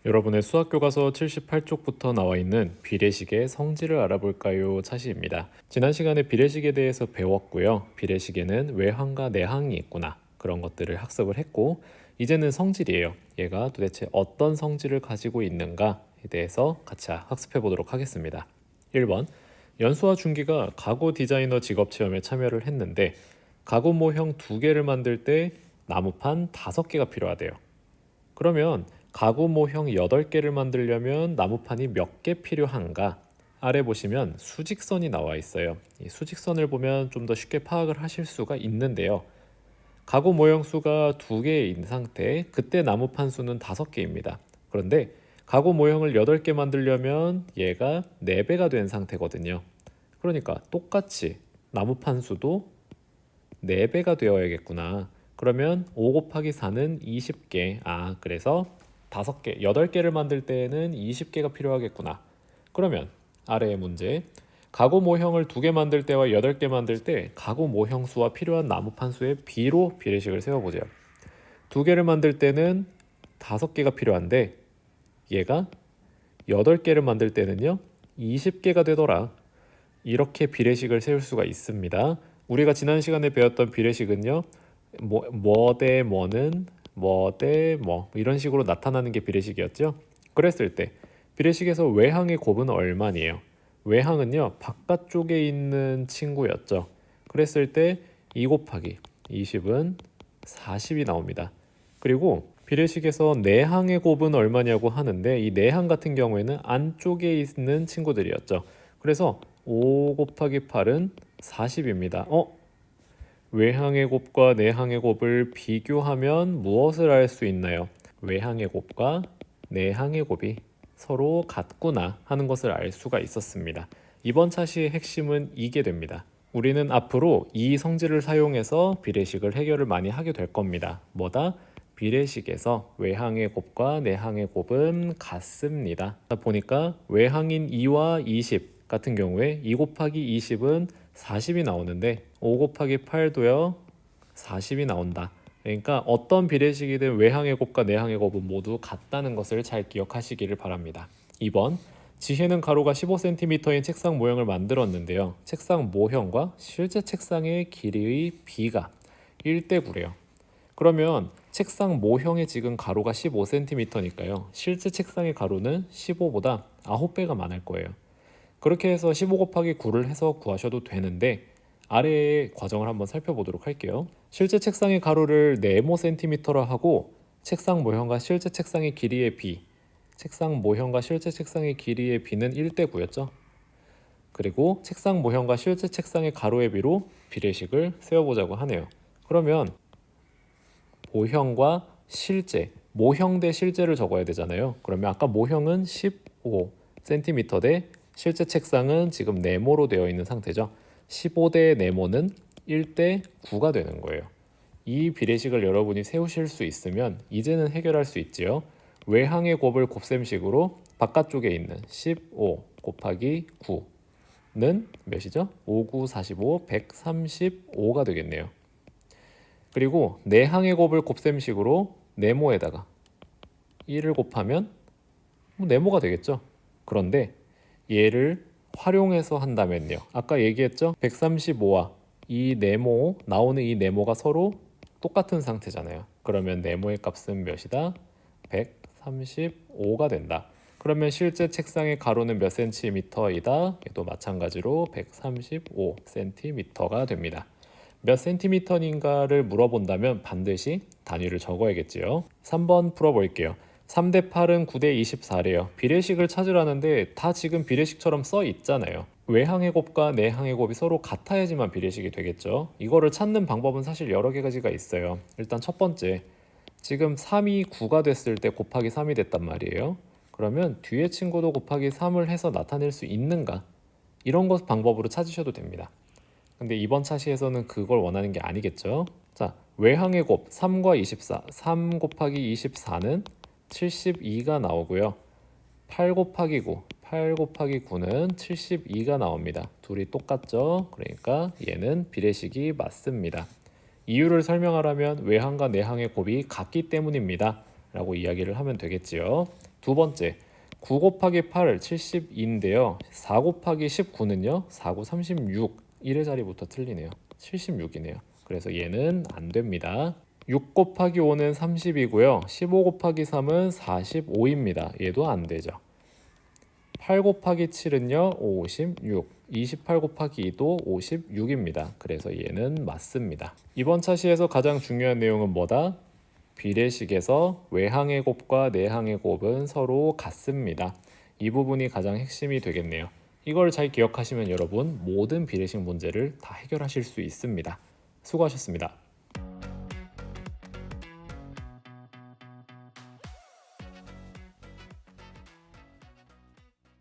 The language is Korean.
여러분의 수학교과서 78쪽부터 나와 있는 비례식의 성질을 알아볼까요? 차시입니다. 지난 시간에 비례식에 대해서 배웠고요. 비례식에는 외항과 내항이 있구나. 그런 것들을 학습을 했고, 이제는 성질이에요. 얘가 도대체 어떤 성질을 가지고 있는가에 대해서 같이 학습해 보도록 하겠습니다. 1번, 연수와 준기가 가구 디자이너 직업 체험에 참여를 했는데 가구 모형 2개를 만들 때 나무판 5개가 필요하대요. 그러면 가구 모형 8개를 만들려면 나무판이 몇 개 필요한가? 아래 보시면 수직선이 나와 있어요. 이 수직선을 보면 좀 더 쉽게 파악을 하실 수가 있는데요. 가구 모형 수가 2개인 상태, 그때 나무판 수는 5개입니다. 그런데 가구 모형을 8개 만들려면 얘가 4배가 된 상태거든요. 그러니까 똑같이 나무판 수도 4배가 되어야겠구나. 그러면 5 곱하기 4는 20개. 그래서 5개, 8개를 만들 때에는 20개가 필요하겠구나. 그러면 아래의 문제. 가구 모형을 2개 만들 때와 8개 만들 때 가구 모형 수와 필요한 나무판 수의 비로 비례식을 세워보죠. 2개를 만들 때는 5개가 필요한데 얘가 8개를 만들 때는요 20개가 되더라. 이렇게 비례식을 세울 수가 있습니다. 우리가 지난 시간에 배웠던 비례식은요, 뭐 대 뭐는 뭐 대 뭐 이런 식으로 나타나는 게 비례식이었죠. 그랬을 때 비례식에서 외항의 곱은 얼마니에요? 외항은요 바깥쪽에 있는 친구였죠. 그랬을 때 2 곱하기 20은 40이 나옵니다. 그리고 비례식에서 내항의 곱은 얼마냐고 하는데 이 내항 같은 경우에는 안쪽에 있는 친구들이었죠. 그래서 5 곱하기 8은 40입니다. 외항의 곱과 내항의 곱을 비교하면 무엇을 알 수 있나요? 외항의 곱과 내항의 곱이 서로 같구나 하는 것을 알 수가 있었습니다. 이번 차시의 핵심은 이게 됩니다. 우리는 앞으로 이 성질을 사용해서 비례식을 해결을 많이 하게 될 겁니다. 뭐다? 비례식에서 외항의 곱과 내항의 곱은 같습니다. 보니까 외항인 2와 20 같은 경우에 2 곱하기 20은 40이 나오는데 5 곱하기 8도요 40이 나온다. 그러니까 어떤 비례식이든 외항의 곱과 내항의 곱은 모두 같다는 것을 잘 기억하시기를 바랍니다. 2번, 지혜는 가로가 15cm인 책상 모형을 만들었는데요. 책상 모형과 실제 책상의 길이의 비가 1대 9래요. 그러면 책상 모형의 지금 가로가 15cm니까요. 실제 책상의 가로는 15보다 9배가 많을 거예요. 그렇게 해서 15 곱하기 9를 해서 구하셔도 되는데 아래의 과정을 한번 살펴보도록 할게요. 실제 책상의 가로를 네모 센티미터라 하고 책상 모형과 실제 책상의 길이의 비, 책상 모형과 실제 책상의 길이의 비는 1대 9였죠. 그리고 책상 모형과 실제 책상의 가로의 비로 비례식을 세워보자고 하네요. 그러면 모형과 실제, 모형 대 실제를 적어야 되잖아요. 그러면 아까 모형은 15cm 대 실제 책상은 지금 네모로 되어 있는 상태죠. 15 대 네모는 1대 9가 되는 거예요. 이 비례식을 여러분이 세우실 수 있으면 이제는 해결할 수 있지요. 외항의 곱을 곱셈식으로 바깥쪽에 있는 15 곱하기 9는 몇이죠? 5, 9, 45, 135가 되겠네요. 그리고 내항의 곱을 곱셈식으로 네모에다가 1을 곱하면 네모가 되겠죠. 그런데 얘를 활용해서 한다면요. 아까 얘기했죠? 135와 이 네모, 나오는 이 네모가 서로 똑같은 상태잖아요. 그러면 네모의 값은 몇이다? 135가 된다. 그러면 실제 책상의 가로는 몇 센티미터이다? 얘도 마찬가지로 135cm가 됩니다. 몇 센티미터인가를 물어본다면 반드시 단위를 적어야겠지요. 3번 풀어볼게요. 3대 8은 9대 24래요. 비례식을 찾으라는데 다 지금 비례식처럼 써 있잖아요. 외항의 곱과 내항의 곱이 서로 같아야지만 비례식이 되겠죠. 이거를 찾는 방법은 사실 여러 가지가 있어요. 일단 첫 번째, 지금 3이 9가 됐을 때 곱하기 3이 됐단 말이에요. 그러면 뒤에 친구도 곱하기 3을 해서 나타낼 수 있는가? 이런 것 방법으로 찾으셔도 됩니다. 근데 이번 차시에서는 그걸 원하는 게 아니겠죠. 자, 외항의 곱 3과 24, 3 곱하기 24는 72가 나오고요. 8 곱하기 9, 8 곱하기 9는 72가 나옵니다. 둘이 똑같죠? 그러니까 얘는 비례식이 맞습니다. 이유를 설명하라면 외항과 내항의 곱이 같기 때문입니다. 라고 이야기를 하면 되겠지요. 두 번째, 9 곱하기 8 72인데요. 4 곱하기 19는요. 4, 9, 36. 1의 자리부터 틀리네요. 76이네요. 그래서 얘는 안 됩니다. 6 곱하기 5는 30이고요. 15 곱하기 3은 45입니다. 얘도 안 되죠. 8 곱하기 7은요. 56. 28 곱하기 2도 56입니다. 그래서 얘는 맞습니다. 이번 차시에서 가장 중요한 내용은 뭐다? 비례식에서 외항의 곱과 내항의 곱은 서로 같습니다. 이 부분이 가장 핵심이 되겠네요. 이걸 잘 기억하시면 여러분 모든 비례식 문제를 다 해결하실 수 있습니다. 수고하셨습니다.